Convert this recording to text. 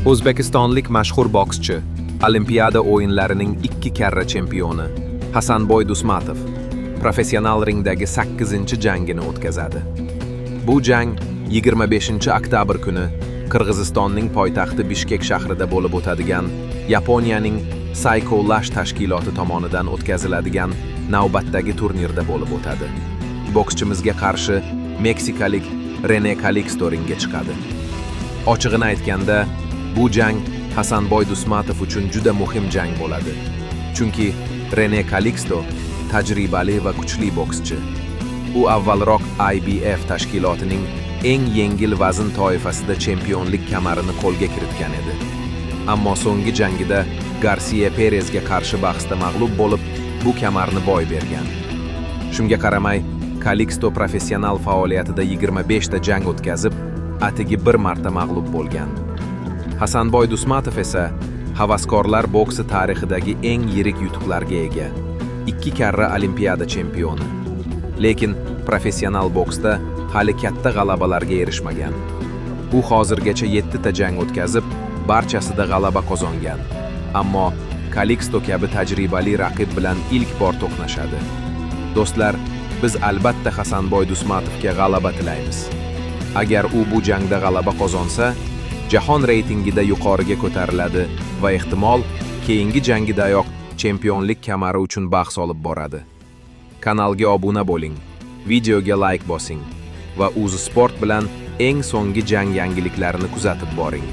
O'zbekistonlik mashhur bokschi, Olimpiada o'yinlarining 2 karra chempioni Hasanboy Dusmatov professional ringdagi 8-jangini o'tkazadi. Bu jang 25-oktyabr kuni Qirg'izistonning poytaxti Bishkek shahrida bo'lib o'tadigan Yaponiyaning Saiko Lash tashkiloti tomonidan o'tkaziladigan navbatdagi turnirda bo'lib o'tadi. Bokschimizga qarshi meksikalik Rene Calixto ringga chiqadi. Ochig'ini aytganda, bu jang Hasanboy Dusmatov uchun juda muhim jang bo'ladi. Chunki Rene Calixto tajribali va kuchli bokschi. U avvalroq IBF tashkilotining eng yengil vazn toifasida chempionlik kamarini qo'lga kiritgan edi. Ammo so'nggi jangida Garcia Perezga qarshi bahsda mag'lub bo'lib, bu kamarni boy bergan. Shunga qaramay, Calixto professional faoliyatida 25 ta jang o'tkazib, atigi bir marta mag'lub bo'lgan. Hasanboy Dusmatov esa havaskorlar boksi tarixidagi eng yirik yutuqlarga ega. 2 karra Olimpiada chempioni. Lekin professional boksda hali katta g'alabalarga erishmagan. U hozirgacha 7 ta jang o'tkazib, barchasida g'alaba qozongan. Ammo Calixto kabi tajribali raqib bilan ilk bor to'qnashadi. Do'stlar, biz albatta Hasanboy Dusmatovga g'alaba tilaymiz. Agar u bu jangda g'alaba qozonsa, jahon reytingida yuqoriga ko'tariladi va ehtimol keyingi jangidayoq chempionlik kamari uchun bahs olib boradi. Kanalga obuna bo'ling, videoga like bosing va UzSport bilan eng so'nggi jang yangiliklarini kuzatib boring.